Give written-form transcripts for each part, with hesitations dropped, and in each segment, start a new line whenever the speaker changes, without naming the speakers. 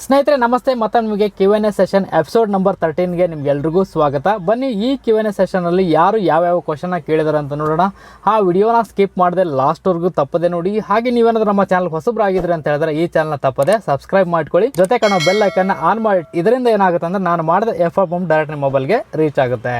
ಸ್ನೇಹಿತರೆ ನಮಸ್ತೆ, ಮತ್ತೆ ನಿಮಗೆ Q&A ಸೆಷನ್ ಎಪಿಸೋಡ್ ನಂಬರ್ 13ಗೆ ನಿಮ್ಗೆಲ್ರಿಗೂ ಸ್ವಾಗತ. ಬನ್ನಿ ಈ Q&A ಸೆಷನಲ್ಲಿ ಯಾರು ಯಾವ್ಯಾವ ಕ್ವಶನ್ನ ಕೇಳಿದಾರೆ ಅಂತ ನೋಡೋಣ. ಆ ವಿಡಿಯೋನ ಸ್ಕಿಪ್ ಮಾಡದೆ ಲಾಸ್ಟ್ವರೆಗೂ ತಪ್ಪದೆ ನೋಡಿ. ಹಾಗೆ ನೀವೇನಾದ್ರೂ ನಮ್ಮ ಚಾನಲ್ ಹೊಸಬ್ರಾಗಿದ್ರೆ ಅಂತ ಹೇಳಿದ್ರೆ ಈ ಚಾನಲ್ನ ತಪ್ಪದೆ ಸಬ್ಸ್ಕ್ರೈಬ್ ಮಾಡ್ಕೊಳ್ಳಿ. ಜೊತೆ ಕಾಣೋ ಬೆಲ್ ಐಕನ್ನ ಆನ್ ಮಾಡಿ. ಇದರಿಂದ ಏನಾಗುತ್ತೆ ಅಂದ್ರೆ ನಾನು ಮಾಡಿದ ಎಫ್.ಎಂ ಡೈರೆಕ್ಟ್ ನಿಮ್ಮ ಮೊಬೈಲ್ಗೆ ರೀಚ್ ಆಗುತ್ತೆ.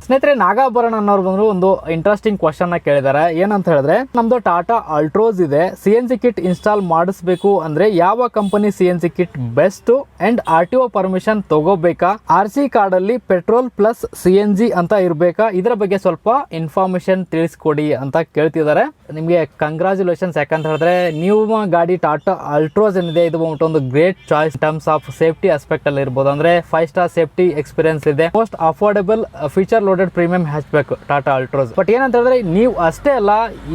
ಸ್ನೇಹಿತರೆ, ನಾಗಾಭರಣ ಅನ್ನೋರು ಬಂದ್ರು ಒಂದು ಇಂಟ್ರೆಸ್ಟಿಂಗ್ ಕ್ವಶನ್ನ ಕೇಳಿದ್ದಾರೆ. ಏನಂತ ಹೇಳಿದ್ರೆ, ನಮ್ದು ಟಾಟಾ ಅಲ್ಟ್ರೋಸ್ ಇದೆ, CNG ಕಿಟ್ ಇನ್ಸ್ಟಾಲ್ ಮಾಡಿಸ್ಬೇಕು ಅಂದ್ರೆ ಯಾವ company CNG kit best and RTO permission ತಗೋಬೇಕಾ, RC ಕಾರ್ಡ್ ಅಲ್ಲಿ ಪೆಟ್ರೋಲ್ ಪ್ಲಸ್ CNG ಅಂತ ಇರಬೇಕಾ, ಇದರ ಬಗ್ಗೆ ಸ್ವಲ್ಪ ಇನ್ಫಾರ್ಮೇಶನ್ ತಿಳಿಸ್ಕೊಡಿ ಅಂತ ಕೇಳ್ತಿದ್ದಾರೆ. ನಿಮಗೆ ಕಂಗ್ರಾಚುಲೇಷನ್ಸ್. ಯಾಕಂತ ಹೇಳಿದ್ರೆ ನೀವು ಗಾಡಿ ಟಾಟಾ ಅಲ್ಟ್ರೋಸ್ ಏನಿದೆ ಇದು ಬಂದ್ಬಿಟ್ಟು ಒಂದು great choice terms of safety aspect ಅಲ್ಲಿ ಇರ್ಬೋದು. ಅಂದ್ರೆ 5 ಸ್ಟಾರ್ ಸೇಫ್ಟಿ ಎಕ್ಸ್ಪೀರಿಯನ್ಸ್ ಇದೆ, most affordable feature loaded premium hatchback Tata Altroz. But ಏನಂತ ಹೇಳಿದ್ರೆ ನೀವು ಅಷ್ಟೇ ಅಲ್ಲ,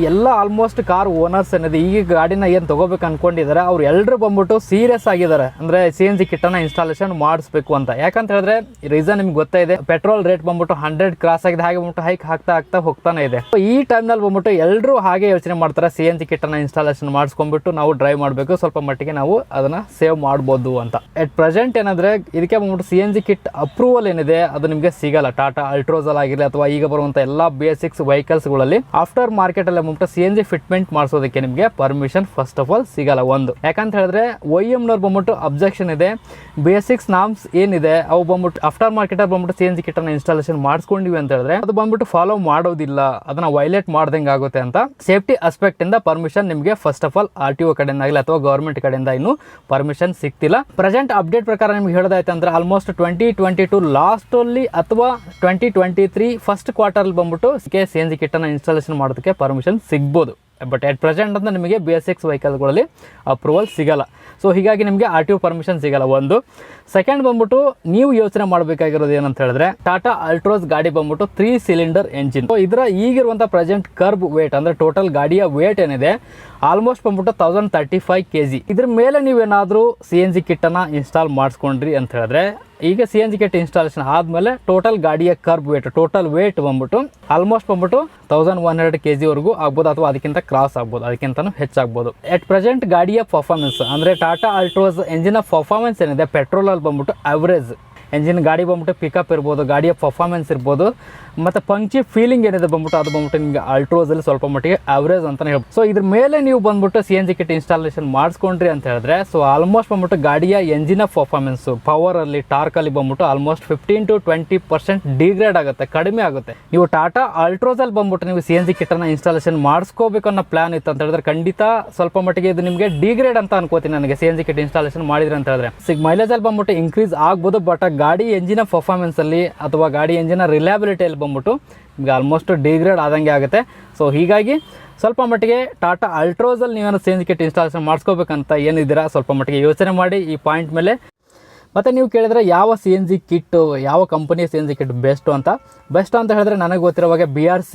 ಎಲ್ಲ ಆಲ್ಮೋಸ್ಟ್ ಕಾರ್ ಓನರ್ಸ್ ಏನಿದೆ ಈ ಗಾಡಿನ ಏನ್ ತಗೋಬೇಕು ಅನ್ಕೊಂಡಿದ್ದಾರೆ ಅವ್ರು ಎಲ್ಲರೂ ಬಂದ್ಬಿಟ್ಟು ಸೀರಿಯಸ್ ಆಗಿದ್ದಾರೆ. ಅಂದ್ರೆ CNG ಕಿಟ್ ಅನ್ನ ಇನ್ಸ್ಟಾಲೇಷನ್ ಮಾಡಿಸ್ಬೇಕು ಅಂತ. ಯಾಕಂತ ಹೇಳಿದ್ರೆ ರೀಸನ್ ನಿಮ್ಗೆ ಗೊತ್ತಾ ಇದೆ, ಪೆಟ್ರೋಲ್ ರೇಟ್ ಬಂದ್ಬಿಟ್ಟು 100 ಕ್ರಾಸ್ ಆಗಿದೆ, ಹಾಗೆ ಬಂದ್ಬಿಟ್ಟು ಹೈಕ್ ಆಗ್ತಾ ಹೋಗ್ತಾನೆ ಇದೆ. ಈ ಟೈಮ್ ನಲ್ಲಿ ಬಂದ್ಬಿಟ್ಟು ಎಲ್ಲರೂ ಹಾಗೆ ಯೋಚನೆ ಮಾಡ್ತಾರೆ, CNG ಕಿಟ್ ಅನ್ನ ಇನ್ಸ್ಟಾಲೇಷನ್ ಮಾಡಿಸ್ಕೊಂಡ್ಬಿಟ್ಟು ನಾವು ಡ್ರೈವ್ ಮಾಡಬೇಕು, ಸ್ವಲ್ಪ ಮಟ್ಟಿಗೆ ನಾವು ಅದನ್ನ ಸೇವ್ ಮಾಡ್ಬೋದು ಅಂತ. ಅಟ್ ಪ್ರೆಸೆಂಟ್ ಏನಂದ್ರೆ ಇದಕ್ಕೆ ಬಂದ್ಬಿಟ್ಟು CNG ಕಿಟ್ ಅಪ್ರೂವಲ್ ಏನಿದೆ ಅದು ನಿಮಗೆ ಸಿಗಲ್ಲ. ಟಾಟಾ ಅಲ್ಟ್ರೋಸ್ ಆಗಿರಲಿ ಅಥವಾ ಈಗ ಬರುವಂತ ಎಲ್ಲಾ BS6 ವೆಹಿಕಲ್ಸ್ ಗಳಲ್ಲಿ ಆಫ್ಟರ್ ಮಾರ್ಕೆಟ್ ಅಲ್ಲಿ ಬಂದ್ಬಿಟ್ಟು CNG ಫಿಟ್ಮೆಂಟ್ ಮಾಡಿಸೋದಕ್ಕೆ ನಿಮಗೆ ಪರ್ಮಿಷನ್ ಫಸ್ಟ್ ಆಫ್ ಆಲ್ ಸಿಗಲ್ಲ. ಒಂದು ಯಾಕಂತ ಹೇಳಿದ್ರೆ OEM ನವ್ರು ಬಂದ್ಬಿಟ್ಟು ಅಬ್ಜೆಕ್ಷನ್ ಇದೆ, BS6 ನಾಮ್ಸ್ ಏನಿದೆ ಅವು ಬಂದ್ಬಿಟ್ಟು ಆಫ್ಟರ್ ಮಾರ್ಕೆಟ್ ಅಲ್ಲಿ ಬಂದ್ಬಿಟ್ಟು CNG ಕಿಟ್ ಅನ್ನ ಇನ್ಸ್ಟಾಲೇಷನ್ ಮಾಡಿಸ್ಕೊಂಡಿವಿ ಅಂತ ಹೇಳಿದ್ರೆ ಅದು ಬಂದ್ಬಿಟ್ಟು ಫಾಲೋ ಮಾಡೋದಿಲ್ಲ, ಅದನ್ನ ವೈಲೇಟ್ ಮಾಡ್ದಂಗೆ ಆಗುತ್ತೆ ಅಂತ ಸೇಫ್ಟಿ ಆಸ್ಪೆಕ್ಟ್ ಇಂದ ಪರ್ಮಿಷನ್ ನಿಮಗೆ ಫಸ್ಟ್ ಆಫ್ ಆಲ್ RTO ಕಡೆಯಿಂದ ಆಗಲಿ ಅಥವಾ ಗವರ್ಮೆಂಟ್ ಕಡೆಯಿಂದ ಇನ್ನು ಪರ್ಮಿಷನ್ ಸಿಗ್ತಿಲ್ಲ. ಪ್ರೆಸೆಂಟ್ ಅಪ್ಡೇಟ್ ಪ್ರಕಾರ ನಿಮ್ಗೆ ಹೇಳೋದಾಯ್ತು ಅಂದ್ರೆ ಆಲ್ಮೋಸ್ಟ್ 2022 ಲಾಸ್ಟ್ ಅಲ್ಲಿ ಅಥವಾ 2023 ಫಸ್ಟ್ ಕ್ವಾರ್ಟರ್ ಬಂದ್ಬಿಟ್ಟು CNG ಕಿಟ್ ಅನ್ನ ಇನ್ಸ್ಟಾಲೇಷನ್ ಮಾಡೋದಕ್ಕೆ ಪರ್ಮಿಷನ್ ಸಿಗ್ಬೋದು. ಬಟ್ ಎಟ್ ಪ್ರೆಸೆಂಟ್ ಅಂತ ನಿಮಗೆ BS6 ವೆಹಿಕಲ್ಗಳಲ್ಲಿ ಅಪ್ರೂವಲ್ ಸಿಗಲ್ಲ. ಸೊ ಹೀಗಾಗಿ ನಿಮಗೆ RTO ಪರ್ಮಿಷನ್ ಸಿಗಲ್ಲ. ಒಂದು ಸೆಕೆಂಡ್ ಬಂದ್ಬಿಟ್ಟು ನೀವು ಯೋಚನೆ ಮಾಡಬೇಕಾಗಿರೋದು ಏನಂತ ಹೇಳಿದ್ರೆ, ಟಾಟಾ ಅಲ್ಟ್ರೋಸ್ ಗಾಡಿ ಬಂದ್ಬಿಟ್ಟು 3 ಸಿಲಿಂಡರ್ ಎಂಜಿನ್. ಇದರ ಈಗಿರುವಂಥ ಪ್ರೆಸೆಂಟ್ ಕರ್ಬ್ ವೇಟ್ ಅಂದ್ರೆ ಟೋಟಲ್ ಗಾಡಿಯ ವೇಟ್ ಏನಿದೆ ಆಲ್ಮೋಸ್ಟ್ ಬಂದ್ಬಿಟ್ಟು 1035 kg. ಇದ್ರ ಮೇಲೆ ನೀವೇನಾದರೂ CNG ಕಿಟ್ ಅನ್ನ ಇನ್ಸ್ಟಾಲ್ ಮಾಡಿಸ್ಕೊಂಡ್ರಿ ಅಂತ ಹೇಳಿದ್ರೆ, ಈಗ CNG ಕಿಟ್ ಇನ್ಸ್ಟಾಲೇಷನ್ ಆದಮೇಲೆ ಟೋಟಲ್ ಗಾಡಿಯ ಕರ್ಬ್ ವೇಟ್ ಟೋಟಲ್ ವೇಟ್ ಬಂದ್ಬಿಟ್ಟು ಆಲ್ಮೋಸ್ಟ್ ಬಂದ್ಬಿಟ್ಟು 1100 kg ವರೆಗೂ ಆಗ್ಬೋದು, ಅಥವಾ ಅದಕ್ಕಿಂತ ಕ್ರಾಸ್ ಆಗ್ಬೋದು, ಅದಕ್ಕಿಂತನೂ ಹೆಚ್ಚಾಗ್ಬೋದು. ಎಟ್ ಪ್ರೆಸೆಂಟ್ ಗಾಡಿಯ ಪರ್ಫಾರ್ಮೆನ್ಸ್ ಅಂದ್ರೆ ಟಾಟಾ ಅಲ್ಟ್ರೋಸ್ ಎಂಜಿನ್ ಪರ್ಫಾರ್ಮೆನ್ಸ್ ಏನಿದೆ ಪೆಟ್ರೋಲ್ ಅಲ್ಲಿ ಬಂದ್ಬಿಟ್ಟು ಅವರೇಜ್ ಎಂಜಿನ್ ಗಾಡಿ ಬಂದ್ಬಿಟ್ಟು ಪಿಕಪ್ ಇರ್ಬೋದು, ಗಾಡಿಯ ಪರ್ಫಾರ್ಮೆನ್ಸ್ ಇರ್ಬೋದು, ಮತ್ತು ಪಂಚಿ ಫೀಲಿಂಗ್ ಏನಿದೆ ಬಂದ್ಬಿಟ್ಟು ಅದು ಬಂದ್ಬಿಟ್ಟು ನಿಮಗೆ ಅಲ್ಟ್ರೋಸಲ್ಲಿ ಸ್ವಲ್ಪ ಮಟ್ಟಿಗೆ ಅವರೇಜ್ ಅಂತಲೇ ಹೇಳ್ಬೋದು. ಸೊ ಇದ್ರ ಮೇಲೆ ನೀವು ಬಂದ್ಬಿಟ್ಟು CNG ಕಿಟ್ ಇನ್ಸ್ಟಾಲೇಷನ್ ಮಾಡಿಸ್ಕೊಂಡ್ರಿ ಅಂತ ಹೇಳಿದ್ರೆ ಸೊ ಆಲ್ಮೋಸ್ಟ್ ಬಂದ್ಬಿಟ್ಟು ಗಾಡಿಯ ಎಂಜಿನ ಪರ್ಫಾರ್ಮೆನ್ಸು ಪವರಲ್ಲಿ ಟಾರ್ಕಲ್ಲಿ ಬಂದ್ಬಿಟ್ಟು ಆಲ್ಮೋಸ್ಟ್ 15 to 20% ಡಿಗ್ರೇಡ್ ಆಗುತ್ತೆ, ಕಡಿಮೆ ಆಗುತ್ತೆ. ನೀವು ಟಾಟಾ ಅಲ್ಟ್ರೋಸಲ್ಲಿ ಬಂದ್ಬಿಟ್ಟು ನೀವು CNG ಕಿಟ್ ಅನ್ನ ಇನ್ಸ್ಟಾಲೇಷನ್ ಮಾಡಿಸ್ಕೋಬೇಕು ಅನ್ನೋ ಪ್ಲಾನ್ ಇತ್ತು ಅಂತ ಹೇಳಿದ್ರೆ ಖಂಡಿತ ಸ್ವಲ್ಪ ಮಟ್ಟಿಗೆ ಇದು ನಿಮಗೆ ಡಿಗ್ರೇಡ್ ಅಂತ ಅನ್ಕೋತೀನಿ ನನಗೆ. CNG ಕಿಟ್ ಇನ್ಸ್ಟಾಲೇಷನ್ ಮಾಡಿದ್ರೆ ಅಂತ ಹೇಳಿದ್ರೆ ಮೈಲೇಜಲ್ಲಿ ಬಂದ್ಬಿಟ್ಟು ಇನ್ಕ್ರೀಸ್ ಆಗ್ಬೋದು, ಬಟ್ ಗಾಡಿ ಎಂಜಿನ ಪರ್ಫಾರ್ಮೆನ್ಸ್ ಅಲ್ಲಿ ಅಥವಾ ಗಾಡಿ ಎಂಜಿನ ರಿಲಯಬಿಲಿಟಿಯಲ್ಲಿ ಬಂದ್ಬಿಟ್ಟು ನಿಮಗೆ ಆಲ್ಮೋಸ್ಟ್ ಡಿಗ್ರೇಡ್ ಆದಂಗೆ ಆಗುತ್ತೆ. ಸೊ ಹೀಗಾಗಿ ಸ್ವಲ್ಪ ಮಟ್ಟಿಗೆ ಟಾಟಾ ಅಲ್ಟ್ರೋಸಲ್ಲಿ ನೀವೇನು CNG ಕಿಟ್ ಇನ್ಸ್ಟಾಲೇಷನ್ ಮಾಡಿಸ್ಕೋಬೇಕಂತ ಏನಿದ್ದೀರಾ ಸ್ವಲ್ಪ ಮಟ್ಟಿಗೆ ಯೋಚನೆ ಮಾಡಿ ಈ ಪಾಯಿಂಟ್ ಮೇಲೆ. ಮತ್ತು ನೀವು ಕೇಳಿದ್ರೆ ಯಾವ CNG ಕಿಟ್ ಯಾವ ಕಂಪನಿಯ CNG ಕಿಟ್ ಬೆಸ್ಟು ಅಂತ ಹೇಳಿದ್ರೆ ನನಗೆ ಗೊತ್ತಿರೋವಾಗ BRC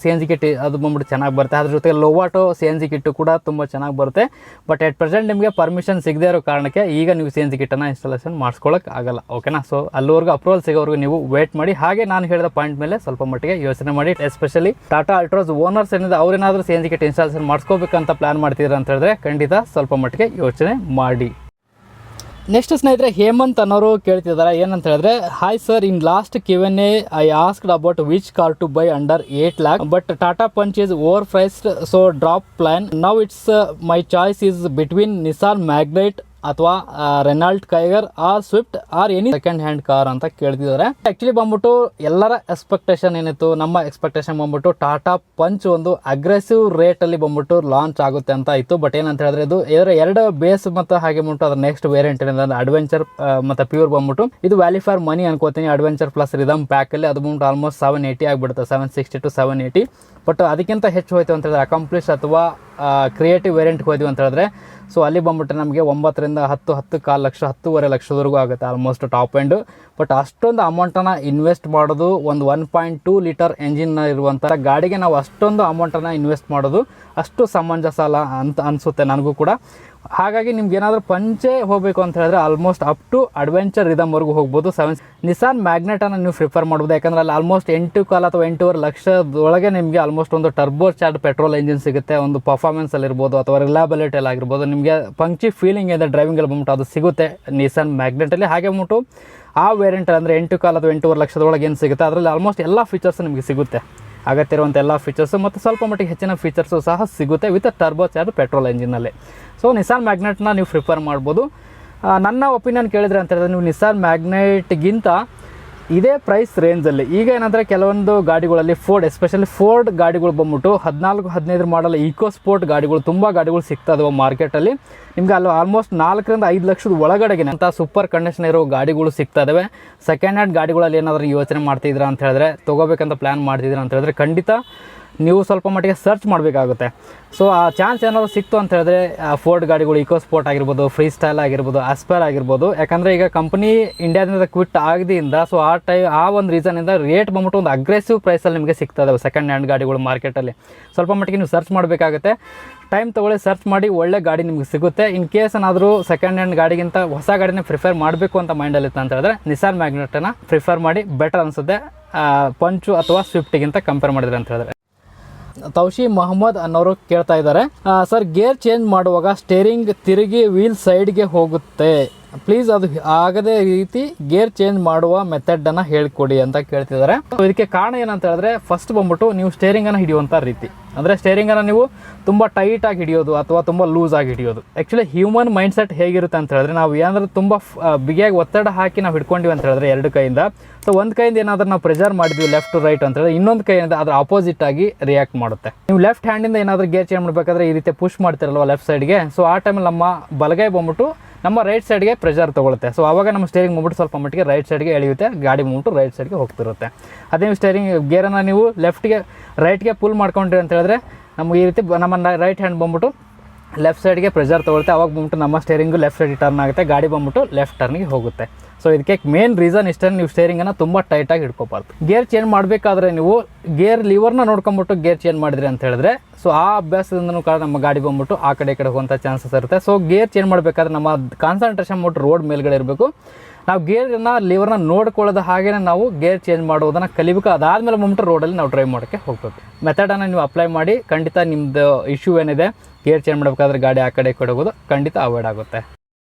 CNG ಕಿಟ್ ಅದು ಬಂದ್ಬಿಟ್ಟು ಚೆನ್ನಾಗಿ ಬರುತ್ತೆ. ಅದ್ರ ಜೊತೆ ಲೋವಾಟೋ CNG ಕಿಟ್ಟು ಕೂಡ ತುಂಬ ಚೆನ್ನಾಗಿ ಬರುತ್ತೆ. ಬಟ್ ಎಟ್ ಪ್ರೆಸೆಂಟ್ ನಿಮಗೆ ಪರ್ಮಿಷನ್ ಸಿಗದೇ ಇರೋ ಕಾರಣಕ್ಕೆ ಈಗ ನೀವು CNG ಕಿಟ್ಟನ್ನು ಇನ್ಸ್ಟಾಲೇಷನ್ ಮಾಡಿಸ್ಕೊಳ್ಳೋಕೆ ಆಗಲ್ಲ. ಓಕೆನಾ? ಸೊ ಅಲ್ಲಿವರೆಗೂ ಅಪ್ರೂವಲ್ ಸಿಗೋವರೆಗೂ ನೀವು ವೇಟ್ ಮಾಡಿ. ಹಾಗೆ ನಾನು ಹೇಳಿದ ಪಾಯಿಂಟ್ ಮೇಲೆ ಸ್ವಲ್ಪ ಮಟ್ಟಿಗೆ ಯೋಚನೆ ಮಾಡಿ. ಎಸ್ಪೆಷಲಿ ಟಾಟಾ ಅಲ್ಟ್ರೋಸ್ ಓನರ್ಸ್ ಏನಿದೆ ಅವ್ರೇನಾದರೂ CNG ಕಿಟ್ ಇನ್ಸ್ಟಾಲೇಷನ್ ಮಾಡಿಸ್ಕೋಬೇಕಂತ ಪ್ಲಾನ್ ಮಾಡ್ತಿದ್ರು ಅಂತ ಹೇಳಿದ್ರೆ ಖಂಡಿತ ಸ್ವಲ್ಪ ಮಟ್ಟಿಗೆ ಯೋಚನೆ ಮಾಡಿ. ನೆಕ್ಸ್ಟ್ ಸ್ನೇಹಿತರೆ, ಹೇಮಂತ್ ಅನ್ನೋರು ಕೇಳ್ತಿದ್ದಾರೆ. ಏನಂತ ಹೇಳಿದ್ರೆ, hi sir, in last Q&A I asked about which car to buy under 8 lakh but Tata Punch is overpriced, so drop plan. Now it's my choice is between Nissan Magnite ಅಥವಾ Renault Kiger or Swift or any second hand car ಅಂತ ಕೇಳ್ತಿದ್ದಾರೆ. Actually ಬಂದ್ಬಿಟ್ಟು ಎಲ್ಲರ expectation ಏನಿತ್ತು, ನಮ್ಮ expectation ಬಂದ್ಬಿಟ್ಟು Tata punch ಒಂದು aggressive rate ಅಲ್ಲಿ ಬಂದ್ಬಿಟ್ಟು ಲಾಂಚ್ ಆಗುತ್ತೆ ಅಂತ ಇತ್ತು. ಬಟ್ ಏನಂತ ಹೇಳಿದ್ರೆ ಇದು ಎರಡು ಬೇಸ್ ಮತ್ತು ಹಾಗೆ ಬಂದ್ಬಿಟ್ಟು ಅದ್ರ ನೆಕ್ಸ್ಟ್ ವೇರಿಯಂಟ್ ಏನಿದೆ ಅಡ್ವೆಂಚರ್ ಮತ್ತೆ ಪ್ಯೂರ್ ಬಂದ್ಬಿಟ್ಟು ಇದು ವ್ಯಾಲ್ಯೂ ಫಾರ್ ಮನಿ ಅನ್ಕೋತೀನಿ. ಅಡ್ವೆಂಚರ್ ಪ್ಲಸ್ ರಿದಮ್ ಪ್ಯಾಕ್ ಅಲ್ಲಿ ಅದು ಬಂದ್ಬಿಟ್ಟು ಆಲ್ಮೋಸ್ಟ್ 780 ಆಗಿಬಿಡುತ್ತೆ, 760 to 780. ಬಟ್ ಅದಕ್ಕಿಂತ ಹೆಚ್ಚು ಹೋಯ್ತು ಅಂತ ಹೇಳಿದ್ರೆ ಅಕಾಂಪ್ಲಿಷ್ ಅಥವಾ ಕ್ರಿಯೇಟಿವ್ ವೇರಿಯಂಟ್ಗೆ ಹೋದ್ವಿ ಅಂತ ಹೇಳಿದ್ರೆ ಸೊ ಅಲ್ಲಿ ಬಂದ್ಬಿಟ್ಟು ನಮಗೆ 9 ರಿಂದ 10 ಲಕ್ಷ 10.5 ಲಕ್ಷದವರೆಗೂ ಆಗುತ್ತೆ ಆಲ್ಮೋಸ್ಟ್ ಟಾಪ್ ಎಂಡ್. ಬಟ್ ಅಷ್ಟೊಂದು ಅಮೌಂಟನ್ನು ಇನ್ವೆಸ್ಟ್ ಮಾಡೋದು ಒಂದು 1.2 ಲೀಟರ್ ಎಂಜಿನ್ ಇರುವಂಥ ಗಾಡಿಗೆ ನಾವು ಅಷ್ಟೊಂದು ಅಮೌಂಟನ್ನು ಇನ್ವೆಸ್ಟ್ ಮಾಡೋದು ಅಷ್ಟು ಸಮಂಜಸ ಅಲ್ಲ ಅಂತ ಅನಿಸುತ್ತೆ ನನಗೂ ಕೂಡ. ಹಾಗಾಗಿ ನಿಮ್ಗೆ ಏನಾದರೂ ಪಂಚೆ ಹೋಗಬೇಕು ಅಂತ ಹೇಳಿದ್ರೆ ಆಲ್ಮೋಸ್ಟ್ ಅಪ್ ಟು ಅಡ್ವೆಂಚರ್ ರಿದಮ್ವರೆಗೂ ಹೋಗ್ಬೋದು. ನಿಸಾನ್ ಮ್ಯಾಗ್ನೆಟನ್ನು ನೀವು ಪ್ರಿಫರ್ ಮಾಡ್ಬೋದು. ಯಾಕಂದರೆ ಅಲ್ಲಿ ಆಲ್ಮೋಸ್ಟ್ 8 ಕಾಲ ಅಥವಾ 8.5 ಲಕ್ಷದೊಳಗೆ ನಿಮಗೆ ಆಲ್ಮೋಸ್ಟ್ ಒಂದು ಟರ್ಬೋ ಚಾರ್ಜ್ ಪೆಟ್ರೋಲ್ ಇಂಜಿನ್ ಸಿಗುತ್ತೆ. ಒಂದು ಪರ್ಫಾರ್ಮೆನ್ಸಲ್ಲಿರ್ಬೋದು ಅಥವಾ ರಿಲಯಬಿಲಿಟಿ ಆಗಿರ್ಬೋದು, ನಿಮಗೆ ಪಂಕ್ಚಿ ಫೀಲಿಂಗ್ ಇದೆ ಡ್ರೈವಿಂಗಲ್ಲಿ ಬಂದ್ಬಿಟ್ಟು ಅದು ಸಿಗುತ್ತೆ ನಿಸಾನ್ ಮ್ಯಾಗ್ನೆಟಲ್ಲಿ. ಹಾಗೆ ಬಂದ್ಬಿಟ್ಟು ಆ ವೇರಿಯಂಟ್ ಅಂದರೆ 8 ಕಾಲ ಅಥವಾ 8.5 ಲಕ್ಷದೊಳಗೆ ಏನು ಸಿಗುತ್ತೆ ಅದರಲ್ಲಿ ಆಲ್ಮೋಸ್ಟ್ ಎಲ್ಲ ಫೀಚರ್ಸ್ ನಿಮಗೆ ಸಿಗುತ್ತೆ. ಅಗತ್ಯ ಇರುವಂಥ ಎಲ್ಲ ಫೀಚರ್ಸು ಮತ್ತು ಸ್ವಲ್ಪ ಮಟ್ಟಿಗೆ ಹೆಚ್ಚಿನ ಫೀಚರ್ಸು ಸಹ ಸಿಗುತ್ತೆ ವಿತ್ ಟರ್ಬೋ ಚಾರ್ಜ್ ಪೆಟ್ರೋಲ್ ಇಂಜಿನಲ್ಲಿ. ಸೊ ನಿಸಾನ್ ಮ್ಯಾಗ್ನೆಟ್ನ ನೀವು ಪ್ರಿಫರ್ ಮಾಡ್ಬೋದು. ನನ್ನ ಒಪಿನಿಯನ್ ಕೇಳಿದ್ರೆ ಅಂತ ಹೇಳಿದ್ರೆ, ನೀವು ನಿಸಾನ್ ಮ್ಯಾಗ್ನೆಟ್ಗಿಂತ ಇದೇ ಪ್ರೈಸ್ ರೇಂಜಲ್ಲಿ ಈಗ ಏನಂದರೆ ಕೆಲವೊಂದು ಗಾಡಿಗಳಲ್ಲಿ ಎಸ್ಪೆಷಲಿ ಫೋರ್ಡ್ ಗಾಡಿಗಳು ಬಂದ್ಬಿಟ್ಟು 14-15 ಮಾಡಲ್ ಈಕೋ ಸ್ಪೋರ್ಟ್ ಗಾಡಿಗಳು ತುಂಬ ಗಾಡಿಗಳು ಸಿಗ್ತಾ ಇದಾವೆ ಮಾರ್ಕೆಟಲ್ಲಿ. ನಿಮಗೆ ಅಲ್ಲಿ ಆಲ್ಮೋಸ್ಟ್ 4-5 ಲಕ್ಷದ ಒಳಗಡೆಗೆ ಅಂತ ಸೂಪರ್ ಕಂಡೀಷನ್ ಇರೋ ಗಾಡಿಗಳು ಸಿಗ್ತಾ ಇದ್ದಾವೆ. ಸೆಕೆಂಡ್ ಹ್ಯಾಂಡ್ ಗಾಡಿಗಳಲ್ಲಿ ಏನಾದರೂ ಯೋಚನೆ ಮಾಡ್ತಿದ್ದೀರಾ ಅಂತ ಹೇಳಿದ್ರೆ, ತೊಗೋಬೇಕಂತ ಪ್ಲ್ಯಾನ್ ಮಾಡ್ತಿದ್ದೀರಾ ಅಂತ ಹೇಳಿದ್ರೆ ಖಂಡಿತ ನೀವು ಸ್ವಲ್ಪ ಮಟ್ಟಿಗೆ ಸರ್ಚ್ ಮಾಡಬೇಕಾಗುತ್ತೆ. ಸೊ ಆ ಚಾನ್ಸ್ ಏನಾದರೂ ಸಿಕ್ತು ಅಂತ ಹೇಳಿದ್ರೆ ಫೋರ್ಡ್ ಗಾಡಿಗಳು ಈಕೋ ಸ್ಪೋರ್ಟ್ ಆಗಿರ್ಬೋದು, ಫ್ರೀ ಸ್ಟೈಲ್ ಆಗಿರ್ಬೋದು, ಆಸ್ಪೈರ್ ಆಗಿರ್ಬೋದು. ಯಾಕಂದರೆ ಈಗ ಕಂಪನಿ ಇಂಡಿಯಾದಿಂದ ಕ್ವಿಟ್ ಆಗದಿಂದ ಸೊ ಆ ಒಂದು ರೀಸನಿಂದ ರೇಟ್ ಬಂದ್ಬಿಟ್ಟು ಒಂದು ಅಗ್ರೆಸಿವ್ ಪ್ರೈಸಲ್ಲಿ ನಿಮಗೆ ಸಿಗ್ತಾ ಇದಾವೆ ಸೆಕೆಂಡ್ ಹ್ಯಾಂಡ್ ಗಾಡಿಗಳು ಮಾರ್ಕೆಟಲ್ಲಿ. ಸ್ವಲ್ಪ ಮಟ್ಟಿಗೆ ನೀವು ಸರ್ಚ್ ಮಾಡಬೇಕಾಗುತ್ತೆ. ಟೈಮ್ ತೊಗೊಳ್ಳಿ, ಸರ್ಚ್ ಮಾಡಿ, ಒಳ್ಳೆ ಗಾಡಿ ನಿಮಗೆ ಸಿಗುತ್ತೆ. ಇನ್ ಕೇಸ್ ಏನಾದರೂ ಸೆಕೆಂಡ್ ಹ್ಯಾಂಡ್ ಗಾಡಿಗಿಂತ ಹೊಸ ಗಾಡಿನ ಪ್ರಿಫರ್ ಮಾಡಬೇಕು ಅಂತ ಮೈಂಡಲ್ಲಿತ್ತು ಅಂತ ಹೇಳಿದ್ರೆ ನಿಸಾನ್ ಮ್ಯಾಗ್ನೆಟನ್ನು ಪ್ರಿಫರ್ ಮಾಡಿ, ಬೆಟರ್ ಅನಿಸುತ್ತೆ ಪಂಚು ಅಥವಾ ಸ್ವಿಫ್ಟಿಗಿಂತ ಕಂಪೇರ್ ಮಾಡಿದ್ರೆ ಅಂತ ಹೇಳಿದ್ರೆ. ತೌಶಿ ಮೊಹಮ್ಮದ್ ಅನ್ನೋರು ಕೇಳ್ತಾ ಇದ್ದಾರೆ, ಸರ್ ಗೇರ್ ಚೇಂಜ್ ಮಾಡುವಾಗ ಸ್ಟೇರಿಂಗ್ ತಿರುಗಿ ವೀಲ್ ಸೈಡ್ಗೆ ಹೋಗುತ್ತೆ, ಪ್ಲೀಸ್ ಅದು ಆಗದೇ ರೀತಿ ಗೇರ್ ಚೇಂಜ್ ಮಾಡುವ ಮೆಥಡನ್ನು ಹೇಳ್ಕೊಡಿ ಅಂತ ಕೇಳ್ತಿದ್ದಾರೆ. ಇದಕ್ಕೆ ಕಾರಣ ಏನಂತ ಹೇಳಿದ್ರೆ, ಫಸ್ಟ್ ಬಂದ್ಬಿಟ್ಟು ನೀವು ಸ್ಟೇರಿಂಗನ್ನು ಹಿಡಿಯುವಂಥ ರೀತಿ, ಅಂದರೆ ಸ್ಟೇರಿಂಗನ್ನು ನೀವು ತುಂಬ ಟೈಟಾಗಿ ಹಿಡಿಯೋದು ಅಥವಾ ತುಂಬ ಲೂಸಾಗಿ ಹಿಡಿಯೋದು. ಆ್ಯಕ್ಚುಲಿ ಹ್ಯೂಮನ್ ಮೈಂಡ್ಸೆಟ್ ಹೇಗಿರುತ್ತೆ ಅಂತ ಹೇಳಿದ್ರೆ, ನಾವು ಏನಾದರೂ ತುಂಬ ಬಿಗಿಯಾಗಿ ಒತ್ತಡ ಹಾಕಿ ನಾವು ಹಿಡ್ಕೊಂಡಿವಿ ಅಂತ ಹೇಳಿದ್ರೆ ಎರಡು ಕೈಯಿಂದ, ಸೊ ಒಂದು ಕೈಯಿಂದ ಏನಾದರೂ ನಾವು ಪ್ರೆಷರ್ ಮಾಡಿದ್ವಿ ಲೆಫ್ಟ್ ಟು ರೈಟ್ ಅಂತ ಹೇಳಿದ್ರೆ ಇನ್ನೊಂದು ಕೈಯಿಂದ ಅದ್ರ ಆಪೋಸಿಟ್ ಆಗಿ ರಿಯಾಕ್ಟ್ ಮಾಡುತ್ತೆ. ನೀವು ಲೆಫ್ಟ್ ಹ್ಯಾಂಡಿಂದ ಏನಾದರೂ ಗೇರ್ ಚೇಂಜ್ ಮಾಡಬೇಕಾದ್ರೆ ಈ ರೀತಿ ಪುಷ್ ಮಾಡ್ತಿರಲ್ವ ಲೆಫ್ಟ್ ಸೈಡ್ಗೆ, ಸೊ ಆ ಟೈಮಲ್ಲಿ ನಮ್ಮ ಬಲಗೈ ಬಂದ್ಬಿಟ್ಟು ನಮ್ಮ ರೈಟ್ ಸೈಡ್ಗೆ ಪ್ರೆಷರ್ ತೊಗೊಳುತ್ತೆ. ಸೊ ಆವಾಗ ನಮ್ಮ ಸ್ಟೇರಿಂಗ್ ಬಂದ್ಬಿಟ್ಟು ಸ್ವಲ್ಪ ಮಟ್ಟಿಗೆ ರೈಟ್ ಸೈಡ್ಗೆ ಎಳೆಯುತ್ತೆ, ಗಾಡಿ ಬಂದ್ಬಿಟ್ಟು ರೈಟ್ ಸೈಡ್ಗೆ ಹೋಗ್ತಿರುತ್ತೆ. ಅದೇ ನೀವು ಸ್ಟೇರಿಂಗ್ ಗೇರನ್ನು ನೀವು ರೈಟ್ಗೆ ಪುಲ್ ಮಾಡ್ಕೊಂಡ್ರಿ ಅಂತ ಹೇಳಿದ್ರೆ ನಮಗೆ ಈ ರೀತಿ ನಮ್ಮ ರೈಟ್ ಹ್ಯಾಂಡ್ ಬಂದ್ಬಿಟ್ಟು ಲೆಫ್ಟ್ ಸೈಡ್ಗೆ ಪ್ರೆಷರ್ ತೊಗೊಳುತ್ತೆ. ಅವಾಗ ಬಂದ್ಬಿಟ್ಟು ನಮ್ಮ ಸ್ಟೇರಿಂಗು ಲೆಫ್ಟ್ ಸೈಡ್ಗೆ ಟರ್ನ್ ಆಗುತ್ತೆ, ಗಾಡಿ ಬಂದ್ಬಿಟ್ಟು ಲೆಫ್ಟ್ ಟರ್ನ್ಗೆ ಹೋಗುತ್ತೆ. ಸೊ ಇದಕ್ಕೆ ಮೇನ್ ರೀಸನ್ ಇಷ್ಟೇ, ನೀವು ಸ್ಟೇರಿಂಗನ್ನು ತುಂಬ ಟೈಟಾಗಿ ಹಿಡ್ಕೋಬಾರ್ದು. ಗೇರ್ ಚೇಂಜ್ ಮಾಡಬೇಕಾದ್ರೆ ನೀವು ಗೇರ್ ಲಿವರ್ನ ನೋಡ್ಕೊಂಬಿಟ್ಟು ಗೇರ್ ಚೇಂಜ್ ಮಾಡಿದ್ರಿ ಅಂತ ಹೇಳಿದ್ರೆ, ಸೊ ಆ ಅಭ್ಯಾಸದಿಂದನೂ ಕೂಡ ನಮ್ಮ ಗಾಡಿ ಬಂದ್ಬಿಟ್ಟು ಆ ಕಡೆ ಈ ಕಡೆ ಹೋಗುವಂಥ ಚಾನ್ಸಸ್ ಇರುತ್ತೆ. ಸೊ ಗೇರ್ ಚೇಂಜ್ ಮಾಡಬೇಕಾದ್ರೆ ನಮ್ಮ ಕಾನ್ಸಂಟ್ರೇಷನ್ ಬಿಟ್ಟು ರೋಡ್ ಮೇಲ್ಗಡೆ ಇರಬೇಕು. ನಾವು ಗೇರನ್ನ ಲಿವರ್ನ ನೋಡ್ಕೊಳ್ಳೋದು ಹಾಗೇ ನಾವು ಗೇರ್ ಚೇಂಜ್ ಮಾಡೋದನ್ನು ಕಲಿಬೇಕು. ಅದಾದಮೇಲೆ ಬಂದ್ಬಿಟ್ಟು ರೋಡಲ್ಲಿ ನಾವು ಡ್ರೈವ್ ಮಾಡೋಕ್ಕೆ ಹೋಗ್ಬೇಕು. ಮೆಥಡನ್ನು ನೀವು ಅಪ್ಲೈ ಮಾಡಿ ಖಂಡಿತ ನಿಮ್ಮದು ಇಶ್ಯೂ ಏನಿದೆ ಗೇರ್ ಚೇಂಜ್ ಮಾಡಬೇಕಾದ್ರೆ ಗಾಡಿ ಆ ಕಡೆ ಈ ಕಡೆ ಹೋಗೋದು ಖಂಡಿತ ಅವಾಯ್ಡ್ ಆಗುತ್ತೆ.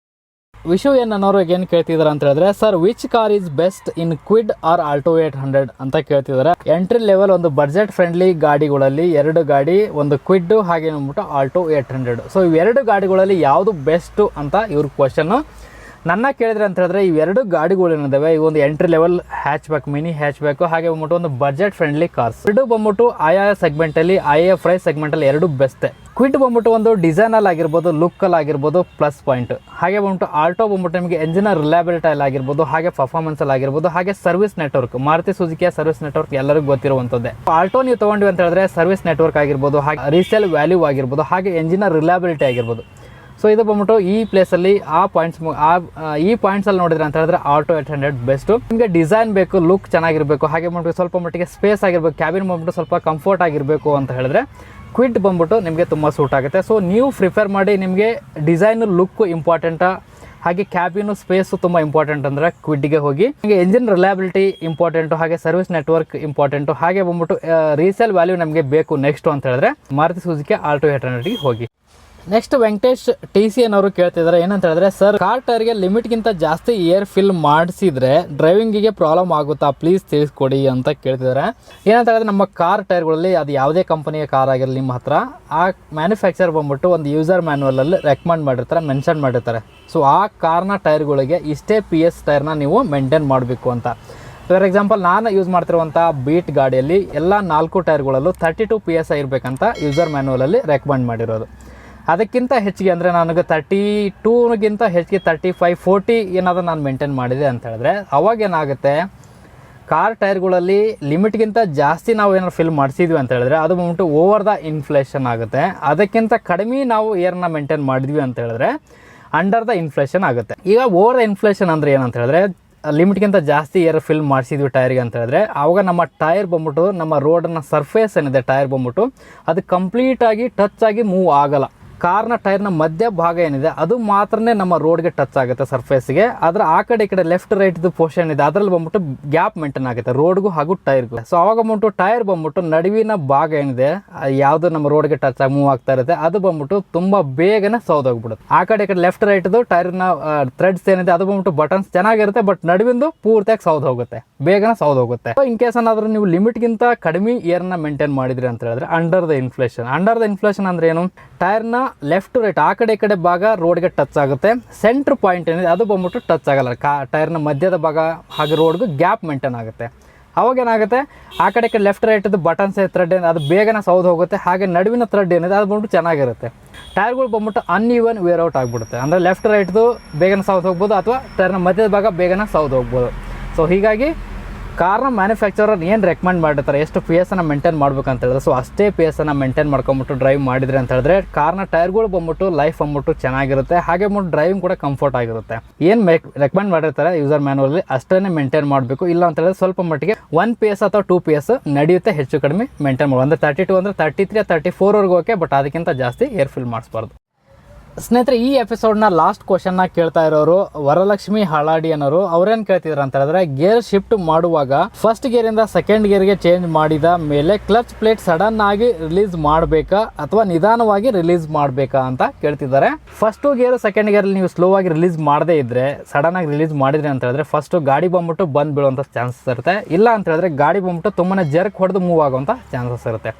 ವಿಷು ಅನ್ನೋರಿಗೆ ಏನು ಕೇಳ್ತಿದ್ದಾರೆ ಅಂತ ಹೇಳಿದ್ರೆ, sir which car is best in Kwid or Alto 800 ಅಂತ ಕೇಳ್ತಿದ್ದಾರೆ. ಎಂಟ್ರಿ ಲೆವೆಲ್ ಒಂದು ಬಡ್ಜೆಟ್ ಫ್ರೆಂಡ್ಲಿ ಗಾಡಿಗಳಲ್ಲಿ 2 ಗಾಡಿ, ಒಂದು ಕ್ವಿಡ್ ಹಾಗೆ ಬಂದ್ಬಿಟ್ಟು ಆಲ್ಟೋ 800. ಸೊ ಇವೆರಡು ಗಾಡಿಗಳಲ್ಲಿ ಯಾವುದು ಬೆಸ್ಟು ಅಂತ ಇವ್ರ ಕ್ವಶನ್ನು. ನನ್ನ ಕೇಳಿದ್ರೆ ಅಂತ ಹೇಳಿದ್ರೆ ಇವೆರಡು ಗಾಡಿಗಳು ಏನಿದಾವೆ, ಈ ಒಂದು entry level hatch back, mini hatch back, ಹಾಗೆ ಬಂದ್ಬಿಟ್ಟು ಒಂದು ಬಡ್ಜೆಟ್ ಫ್ರೆಂಡ್ಲಿ ಕಾರ್ಸ್. ಕ್ವಿಡ್ ಬಂದ್ಬಿಟ್ಟು ಆಯಾ ಸೆಗ್ಮೆಂಟಲ್ಲಿ ಪ್ರೈಸ್ ಸೆಗ್ಮೆಂಟಲ್ಲಿ ಎರಡು ಬೆಸ್ಟ್. ಕ್ವಿಡ್ ಬಂದ್ಬಿಟ್ಟು ಒಂದು ಡಿಸೈನಲ್ಲಿ ಆಗಿರ್ಬೋದು, ಲುಕ್ಕಲ್ಲಿ ಆಗಿರ್ಬೋದು ಪ್ಲಸ್ ಪಾಯಿಂಟ್. ಹಾಗೆ ಬಂದ್ಬಿಟ್ಟು ಆಲ್ಟೋ ಬಂದ್ಬಿಟ್ಟು ನಿಮಗೆ ಎಂಜಿನ ರಿಲಯಬಿಲಿಟಿಯಲ್ಲಿ ಆಗಿರ್ಬೋದು, ಹಾಗೆ ಪರ್ಫಾರ್ಮೆನ್ಸಲ್ಲಿ ಆಗಿರ್ಬೋದು, ಹಾಗೆ ಸರ್ವಿಸ್ ನೆಟ್ವರ್ಕ್, ಮಾರುತಿ ಸುಜುಕಿಯ ಸರ್ವಿಸ್ ನೆಟ್ವರ್ಕ್ ಎಲ್ಲರಿಗೂ ಗೊತ್ತಿರುವಂಥದ್ದೇ. ಆಲ್ಟೋ ನೀವು ತೊಗೊಂಡಿವಿ ಅಂತ ಹೇಳಿದ್ರೆ ಸರ್ವಿಸ್ ನೆಟ್ವರ್ಕ್ ಆಗಿರ್ಬೋದು, ಹಾಗೆ ರೀಸೇಲ್ ವ್ಯಾಲ್ಯೂ ಆಗಿರ್ಬೋದು, ಹಾಗೆ ಎಂಜಿನ ರಿಲಯಬಿಲಿಟಿ ಆಗಿರ್ಬೋದು. ಸೊ ಇದು ಬಂದ್ಬಿಟ್ಟು ಈ ಪ್ಲೇಸಲ್ಲಿ ಈ ಪಾಯಿಂಟ್ಸಲ್ಲಿ ನೋಡಿದ್ರೆ ಅಂತ ಹೇಳಿದ್ರೆ ಆಲ್ಟೋ 800 ಬೆಸ್ಟು. ನಿಮಗೆ ಡಿಸೈನ್ ಬೇಕು, ಲುಕ್ ಚೆನ್ನಾಗಿರಬೇಕು, ಹಾಗೆ ಬಂದ್ಬಿಟ್ಟು ಸ್ವಲ್ಪ ಮಟ್ಟಿಗೆ ಸ್ಪೇಸ್ ಆಗಿರಬೇಕು, ಕ್ಯಾಬಿನ್ ಬಂದ್ಬಿಟ್ಟು ಸ್ವಲ್ಪ ಕಂಫರ್ಟ್ ಆಗಿರಬೇಕು ಅಂತ ಹೇಳಿದ್ರೆ ಕ್ವಿಡ್ ಬಂದ್ಬಿಟ್ಟು ನಿಮಗೆ ತುಂಬ ಸೂಟ್ ಆಗುತ್ತೆ. ಸೊ ನೀವು ಪ್ರಿಫರ್ ಮಾಡಿ, ನಿಮಗೆ ಡಿಸೈನು ಲುಕ್ಕು ಇಂಪಾರ್ಟೆಂಟಾ, ಹಾಗೆ ಕ್ಯಾಬಿನು ಸ್ಪೇಸು ತುಂಬ ಇಂಪಾರ್ಟೆಂಟ್ ಅಂದರೆ ಕ್ವಿಡ್ಗೆ ಹೋಗಿ. ನಿಮಗೆ ಎಂಜಿನ್ ರಿಲಯಬಿಲಿಟಿ ಇಂಪಾರ್ಟೆಂಟು, ಹಾಗೆ ಸರ್ವಿಸ್ ನೆಟ್ವರ್ಕ್ ಇಂಪಾರ್ಟೆಂಟು, ಹಾಗೆ ಬಂದ್ಬಿಟ್ಟು ರೀಸೇಲ್ ವ್ಯಾಲ್ಯೂ ನಮಗೆ ಬೇಕು ನೆಕ್ಸ್ಟು ಅಂತ ಹೇಳಿದ್ರೆ ಮಾರುತಿ ಸುಜುಕಿ ಆಲ್ಟೋ 800ಗೆ ಹೋಗಿ. ನೆಕ್ಸ್ಟ್ ವೆಂಕಟೇಶ್ TC ಅನ್ನೋರು ಕೇಳ್ತಿದ್ದಾರೆ, ಏನಂತ ಹೇಳಿದ್ರೆ, ಸರ್ ಕಾರ್ ಟೈರ್ಗೆ ಲಿಮಿಟ್ಗಿಂತ ಜಾಸ್ತಿ ಏರ್ ಫಿಲ್ ಮಾಡಿಸಿದ್ರೆ ಡ್ರೈವಿಂಗಿಗೆ ಪ್ರಾಬ್ಲಮ್ ಆಗುತ್ತಾ, ಪ್ಲೀಸ್ ತಿಳಿಸ್ಕೊಡಿ ಅಂತ ಕೇಳ್ತಿದ್ದಾರೆ. ಏನಂತ ಹೇಳಿದ್ರೆ, ನಮ್ಮ ಕಾರ್ ಟೈರ್ಗಳಲ್ಲಿ ಅದು ಯಾವುದೇ ಕಂಪನಿಯ ಕಾರ್ ಆಗಿರಲಿ ನಿಮ್ಮ ಹತ್ರ, ಆ ಮ್ಯಾನುಫ್ಯಾಕ್ಚರ್ ಬಂದ್ಬಿಟ್ಟು ಒಂದು ಯೂಸರ್ ಮ್ಯಾನ್ಯುವಲಲ್ಲಿ ರೆಕಮೆಂಡ್ ಮಾಡಿರ್ತಾರೆ, ಮೆನ್ಷನ್ ಮಾಡಿರ್ತಾರೆ. ಸೊ ಆ ಕಾರ್ನ ಟೈರ್ಗಳಿಗೆ ಇಷ್ಟೇ PS ಟೈರ್ನ ನೀವು ಮೇಂಟೈನ್ ಮಾಡಬೇಕು ಅಂತ. ಫಾರ್ ಎಕ್ಸಾಂಪಲ್ ನಾನು ಯೂಸ್ ಮಾಡ್ತಿರುವಂಥ ಬೀಟ್ ಗಾಡಿಯಲ್ಲಿ ಎಲ್ಲ 4 ಟೈರ್ಗಳಲ್ಲೂ 32 PSI ಇರಬೇಕಂತ ಯೂಸರ್ ಮ್ಯಾನ್ಯುವಲಲ್ಲಿ ರೆಕಮೆಂಡ್ ಮಾಡಿರೋದು. ಅದಕ್ಕಿಂತ ಹೆಚ್ಚಿಗೆ ಅಂದರೆ ನನಗೆ 32ಗಿಂತ ಹೆಚ್ಚಿಗೆ 35, 40 ಏನಾದರೂ ನಾನು ಮೇಂಟೈನ್ ಮಾಡಿದೆ ಅಂತ ಹೇಳಿದ್ರೆ ಅವಾಗ ಏನಾಗುತ್ತೆ, ಕಾರ್ ಟೈರ್ಗಳಲ್ಲಿ ಲಿಮಿಟ್ಗಿಂತ ಜಾಸ್ತಿ ನಾವು ಏನಾದ್ರು ಫಿಲ್ ಮಾಡಿಸಿದ್ವಿ ಅಂತ ಹೇಳಿದ್ರೆ ಅದು ಬಂದ್ಬಿಟ್ಟು ಓವರ್ ದ ಇನ್ಫ್ಲೇಷನ್ ಆಗುತ್ತೆ. ಅದಕ್ಕಿಂತ ಕಡಿಮೆ ನಾವು ಏರ್ನ ಮೇಂಟೈನ್ ಮಾಡಿದ್ವಿ ಅಂತ ಹೇಳಿದ್ರೆ ಅಂಡರ್ ದ ಇನ್ಫ್ಲೇಷನ್ ಆಗುತ್ತೆ. ಈಗ ಓವರ್ ದ ಇನ್ಫ್ಲೇಷನ್ ಅಂದರೆ ಏನಂತ ಹೇಳಿದ್ರೆ, ಲಿಮಿಟ್ಗಿಂತ ಜಾಸ್ತಿ ಏರ್ ಫಿಲ್ ಮಾಡಿಸಿದ್ವಿ ಟೈರ್ಗೆ ಅಂತ ಹೇಳಿದ್ರೆ ಆವಾಗ ನಮ್ಮ ಟೈರ್ ಬಂದ್ಬಿಟ್ಟು ನಮ್ಮ ರೋಡನ್ನ ಸರ್ಫೇಸ್ ಏನಿದೆ ಟೈರ್ ಬಂದ್ಬಿಟ್ಟು ಅದು ಕಂಪ್ಲೀಟಾಗಿ ಟಚ್ ಆಗಿ ಮೂವ್ ಆಗಲ್ಲ. ಕಾರ್ನ ಟೈರ್ನ ಮಧ್ಯ ಭಾಗ ಏನಿದೆ ಅದು ಮಾತ್ರನೇ ನಮ್ಮ ರೋಡ್ಗೆ ಟಚ್ ಆಗುತ್ತೆ ಸರ್ಫೇಸ್ಗೆ. ಅದರ ಆ ಕಡೆ ಈ ಕಡೆ ಲೆಫ್ಟ್ ರೈಟ್ದು ಪೋರ್ಷನ್ ಇದೆ ಅದರಲ್ಲಿ ಬಂದ್ಬಿಟ್ಟು ಗ್ಯಾಪ್ ಮೇಂಟೈನ್ ಆಗುತ್ತೆ ರೋಡ್ಗೂ ಹಾಗೂ ಟೈರ್ಗೂ. ಸೊ ಅವಾಗ ಬಂದ್ಬಿಟ್ಟು ಟೈರ್ ಬಂದ್ಬಿಟ್ಟು ನಡುವಿನ ಭಾಗ ಏನಿದೆ ಯಾವುದು ನಮ್ಮ ರೋಡ್ಗೆ ಟಚ್ ಆಗಿ ಮೂವ್ ಆಗ್ತಾ ಇರುತ್ತೆ ಅದು ಬಂದ್ಬಿಟ್ಟು ತುಂಬಾ ಬೇಗನೆ ಸೌದೋಗ್ಬಿಡುತ್ತೆ. ಆ ಕಡೆ ಈ ಕಡೆ ಲೆಫ್ಟ್ ರೈಟ್ದು ಟೈರ್ನ ಥ್ರೆಡ್ಸ್ ಏನಿದೆ ಅದು ಬಂದ್ಬಿಟ್ಟು ಬಟನ್ಸ್ ಚೆನ್ನಾಗಿರುತ್ತೆ, ಬಟ್ ನಡುವಿಂದು ಪೂರ್ತಿಯಾಗಿ ಸೌದ್ ಹೋಗುತ್ತೆ, ಬೇಗನೆ ಸೌದ್ ಹೋಗುತ್ತೆ. ಇನ್ ಕೇಸ್ ಏನಾದ್ರೂ ನೀವು ಲಿಮಿಟ್ಗಿಂತ ಕಡಿಮೆ ಏರ್ನ ಮೇಂಟೈನ್ ಮಾಡಿದ್ರಿ ಅಂತ ಹೇಳಿದ್ರೆ ಅಂಡರ್ ದ ಇನ್ಫ್ಲೇಷನ್ ಅಂದ್ರೆ ಏನು, ಟೈರ್ನ ಲೆಫ್ಟ್ ರೈಟ್ ಆ ಕಡೆ ಈ ಕಡೆ ಭಾಗ ರೋಡ್ಗೆ ಟಚ್ ಆಗುತ್ತೆ, ಸೆಂಟ್ರ್ ಪಾಯಿಂಟ್ ಏನಿದೆ ಅದು ಬಂದ್ಬಿಟ್ಟು ಟಚ್ ಆಗಲ್ಲ, ಟೈರ್ನ ಮಧ್ಯದ ಭಾಗ ಹಾಗೆ ರೋಡ್ಗೂ ಗ್ಯಾಪ್ ಮೇಂಟೈನ್ ಆಗುತ್ತೆ. ಅವಾಗ ಏನಾಗುತ್ತೆ ಆ ಕಡೆ ಈ ಕಡೆ ಲೆಫ್ಟ್ ರೈಟ್ದು ಬಟನ್ಸ್ ಥ್ರೆಡ್ ಏನಿದೆ ಅದು ಬೇಗನೆ ಸೌದ್ ಹೋಗುತ್ತೆ, ಹಾಗೆ ನಡುವಿನ ಥ್ರೆಡ್ ಏನಿದೆ ಅದು ಬಂದ್ಬಿಟ್ಟು ಚೆನ್ನಾಗಿರುತ್ತೆ. ಟೈರ್ಗಳು ಬಂದ್ಬಿಟ್ಟು ಅನ್ಈವನ್ ವೇರ್ ಔಟ್ ಆಗಿಬಿಡುತ್ತೆ, ಅಂದರೆ ಲೆಫ್ಟ್ ರೈಟ್ದು ಬೇಗನೆ ಸೌದ್ ಹೋಗ್ಬೋದು ಅಥವಾ ಟೈರ್ನ ಮಧ್ಯದ ಭಾಗ ಬೇಗನೆ ಸೌದ್ ಹೋಗ್ಬೋದು. ಸೊ ಹೀಗಾಗಿ ಕಾರ್ನ ಮ್ಯಾನುಫ್ಯಾಕ್ಚರರ್ ಏನು ರೆಕಮೆಂಡ್ ಮಾಡಿರ್ತಾರೆ ಎಷ್ಟು ಪಿ ಎಸ್ ಅನ್ನು ಮೇಂಟೈನ್ ಮಾಡ್ಬೇಕಂತ ಹೇಳಿದ್ರೆ ಸೊ ಅಷ್ಟೇ ಪಿ ಎಸ್ ಅನ್ನು ಮೇಂಟೈನ್ ಮಾಡ್ಕೊಂಬಿಟ್ಟು ಡ್ರೈವ್ ಮಾಡಿದ್ರಿ ಅಂತ ಹೇಳಿದ್ರೆ ಕಾರ್ನ ಟೈರ್ಗಳು ಬಂದ್ಬಿಟ್ಟು ಲೈಫ್ ಬಂದ್ಬಿಟ್ಟು ಚೆನ್ನಾಗಿರುತ್ತೆ, ಹಾಗೆ ಬಂದ್ಬಿಟ್ಟು ಡ್ರೈವಿಂಗ್ ಕೂಡ ಕಂಫರ್ಟ್ ಆಗಿರುತ್ತೆ. ಏನು ರೆಕಮೆಂಡ್ ಮಾಡಿರ್ತಾರೆ ಯೂಸರ್ ಮ್ಯಾನುವಲ್ಲಿ ಅಷ್ಟೇ ಮೇಂಟೈನ್ ಮಾಡಬೇಕು. ಇಲ್ಲ ಅಂತ ಹೇಳಿದ್ರೆ ಸ್ವಲ್ಪ ಮಟ್ಟಿಗೆ 1 PS ಅಥವಾ 2 PS ನಡೆಯುತ್ತೆ, ಹೆಚ್ಚು ಕಡಿಮೆ ಮೇಂಟೈನ್ ಮಾಡೋದು. ಅಂದರೆ 32 ಅಂದರೆ 33 34ವರೆಗೂ ಓಕೆ, ಬಟ್ ಅದಕ್ಕಿಂತ ಜಾಸ್ತಿ ಏರ್ ಫಿಲ್ ಮಾಡಿಸ್ಬಾರ್ದು. ಸ್ನೇಹಿತರೆ, ಈ ಎಪಿಸೋಡ್ನ ಲಾಸ್ಟ್ ಕ್ವಶನ್ನ ಕೇಳ್ತಾ ಇರೋರು ವರಲಕ್ಷ್ಮಿ ಹಾಳಾಡಿ ಅನ್ನೋರು. ಅವ್ರೇನು ಕೇಳ್ತಿದ್ರು ಅಂತ ಹೇಳಿದ್ರೆ, ಗೇರ್ ಶಿಫ್ಟ್ ಮಾಡುವಾಗ ಫಸ್ಟ್ ಗೇರಿಂದ ಸೆಕೆಂಡ್ ಗೇರ್ಗೆ ಚೇಂಜ್ ಮಾಡಿದ ಮೇಲೆ ಕ್ಲಚ್ ಪ್ಲೇಟ್ ಸಡನ್ ಆಗಿ ರಿಲೀಸ್ ಮಾಡಬೇಕಾ ಅಥವಾ ನಿಧಾನವಾಗಿ ರಿಲೀಸ್ ಮಾಡಬೇಕಾ ಅಂತ ಕೇಳ್ತಿದ್ದಾರೆ. ಫಸ್ಟ್ ಗೇರ್ ಸೆಕೆಂಡ್ ಗೇರ್ ನೀವು ಸ್ಲೋ ಆಗಿ ರಿಲೀಸ್ ಮಾಡದೇ ಇದ್ರೆ ಸಡನ್ ಆಗಿ ರಿಲೀಸ್ ಮಾಡಿದ್ರಿ ಅಂತ ಹೇಳಿದ್ರೆ ಫಸ್ಟ್ ಗಾಡಿ ಬಂದ್ಬಿಟ್ಟು ಬಂದು ಬೀಳುವಂಥ ಚಾನ್ಸಸ್ ಇರುತ್ತೆ. ಇಲ್ಲ ಅಂತ ಹೇಳಿದ್ರೆ ಗಾಡಿ ಬಂದ್ಬಿಟ್ಟು ತುಂಬಾ ಜರ್ಕ್ ಹೊಡೆದು ಮೂವ್ ಆಗುವಂಥ ಚಾನ್ಸಸ್ ಇರುತ್ತೆ.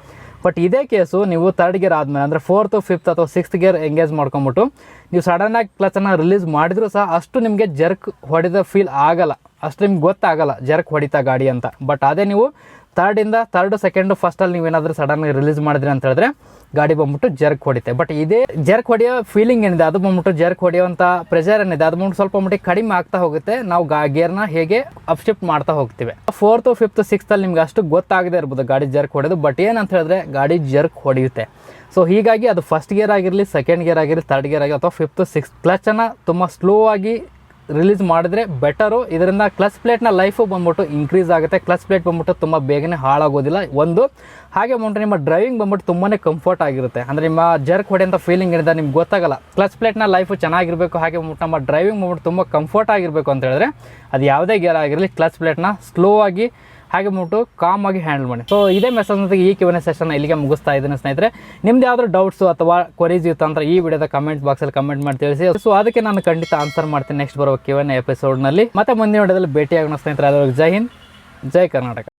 ಬಟ್ ಇದೇ ಕೇಸು ನೀವು 3rd ಗೇರ್ ಆದಮೇಲೆ ಅಂದರೆ 4th 5th ಅಥವಾ 6th ಗೇರ್ ಎಂಗೇಜ್ ಮಾಡ್ಕೊಂಬಿಟ್ಟು ನೀವು ಸಡನ್ನಾಗಿ ಕ್ಲಚನ್ನು ರಿಲೀಸ್ ಮಾಡಿದರೂ ಸಹ ಅಷ್ಟು ನಿಮಗೆ ಜರ್ಕ್ ಹೊಡೆದ ಫೀಲ್ ಆಗಲ್ಲ, ಅಷ್ಟು ನಿಮ್ಗೆ ಗೊತ್ತಾಗಲ್ಲ ಜರ್ಕ್ ಹೊಡಿತಾ ಗಾಡಿ ಅಂತ. ಬಟ್ ಅದೇ ನೀವು 3rd 2nd 1st ನೀವೇನಾದರೂ ಸಡನ್ನಾಗಿ ರಿಲೀಸ್ ಮಾಡಿದ್ರಿ ಅಂತ ಹೇಳಿದ್ರೆ ಗಾಡಿ ಬಂದ್ಬಿಟ್ಟು ಜರ್ಕ್ ಹೊಡಿತೆ. ಬಟ್ ಇದೇ ಜರ್ಕ್ ಹೊಡೆಯೋ ಫೀಲಿಂಗ್ ಏನಿದೆ ಅದು ಬಂದ್ಬಿಟ್ಟು ಜರ್ಕ್ ಹೊಡೆಯುವಂಥ ಪ್ರೆಷರ್ ಏನಿದೆ ಅದು ಬಂದ್ಬಿಟ್ಟು ಸ್ವಲ್ಪ ಮಟ್ಟಿಗೆ ಕಡಿಮೆ ಆಗ್ತಾ ಹೋಗುತ್ತೆ ನಾವು ಗೇರ್ನ ಹೇಗೆ ಅಪ್ಶಿಫ್ಟ್ ಮಾಡ್ತಾ ಹೋಗ್ತೀವಿ. 4th 5th 6th ನಿಮ್ಗೆ ಅಷ್ಟು ಗೊತ್ತಾಗದೇ ಇರ್ಬೋದು ಗಾಡಿ ಜರ್ಕ್ ಹೊಡೆದು, ಬಟ್ ಏನಂತ ಹೇಳಿದ್ರೆ ಗಾಡಿ ಜರ್ಕ್ ಹೊಡೆಯುತ್ತೆ. ಸೊ ಹೀಗಾಗಿ ಅದು ಫಸ್ಟ್ ಗೇರ್ ಆಗಿರಲಿ, ಸೆಕೆಂಡ್ ಗೇರ್ ಆಗಿರಲಿ, 3rd ಗೇರ್ ಆಗಿರಲಿ ಅಥವಾ 5th 6th ಕ್ಲಚನ್ನು ತುಂಬ ಸ್ಲೋ ಆಗಿ ರಿಲೀಸ್ ಮಾಡಿದ್ರೆ ಬೆಟರು. ಇದರಿಂದ ಕ್ಲಚ್ ಪ್ಲೇಟ್ನ ಲೈಫು ಬಂದ್ಬಿಟ್ಟು ಇನ್ಕ್ರೀಸ್ ಆಗುತ್ತೆ, ಕ್ಲಚ್ ಪ್ಲೇಟ್ ಬಂದ್ಬಿಟ್ಟು ತುಂಬ ಬೇಗನೆ ಹಾಳಾಗೋದಿಲ್ಲ ಒಂದು. ಹಾಗೆ ಬಂದ್ಬಿಟ್ಟು ನಿಮ್ಮ ಡ್ರೈವಿಂಗ್ ಬಂದ್ಬಿಟ್ಟು ತುಂಬಾ ಕಂಫರ್ಟ್ ಆಗಿರುತ್ತೆ, ಅಂದರೆ ನಿಮ್ಮ ಜರ್ಕ್ ಹೊಡೆಯಂಥ ಫೀಲಿಂಗ್ ಏನಿದೆ ನಿಮ್ಗೆ ಗೊತ್ತಾಗಲ್ಲ. ಕ್ಲಚ್ ಪ್ಲೇಟ್ನ ಲೈಫು ಚೆನ್ನಾಗಿರಬೇಕು, ಹಾಗೆ ಬಂದ್ಬಿಟ್ಟು ನಮ್ಮ ಡ್ರೈವಿಂಗ್ ಬಂದ್ಬಿಟ್ಟು ತುಂಬ ಕಂಫರ್ಟ್ ಆಗಿರಬೇಕು ಅಂತ ಹೇಳಿದ್ರೆ ಅದು ಯಾವುದೇ ಗೇರ್ ಆಗಿರಲಿ ಕ್ಲಚ್ ಪ್ಲೇಟ್ನ ಸ್ಲೋ ಆಗಿ ಹಾಗೆ ಬಂದ್ಬಿಟ್ಟು ಕಾಮ್ ಆಗಿ ಹ್ಯಾಂಡಲ್ ಮಾಡಿ. ಸೊ ಇದೇ ಮೆಸೇಜ್ ಈ Q&A ಸೆಷನ್ ಇಲ್ಲಿಗೆ ಮುಗಿಸ್ತಾ ಇದ್ದೀನಿ ಸ್ನೇಹಿತರೆ. ನಿಮ್ದು ಯಾವ್ದಾದ್ರು ಡೌಟ್ಸು ಅಥವಾ ಕ್ವರೀಸ್ ಇತ್ತು ಅಂತ ಈ ವಿಡಿಯೋದ ಕಮೆಂಟ್ ಬಾಕ್ಸಲ್ಲಿ ಕಮೆಂಟ್ ಮಾಡಿ ತಿಳಿಸಿ. ಸೊ ಅದಕ್ಕೆ ನಾನು ಖಂಡಿತ ಆನ್ಸರ್ ಮಾಡ್ತೀನಿ ನೆಕ್ಸ್ಟ್ ಬರುವ Q&A ಎಪಿಸೋಡ್ನಲ್ಲಿ. ಮತ್ತೆ ಮುಂದಿನ ವಿಡಿಯೋದಲ್ಲಿ ಭೇಟಿಯಾಗೋಣ ಸ್ನೇಹಿತರೆ. ಜೈ ಹಿಂದ್, ಜೈ ಕರ್ನಾಟಕ.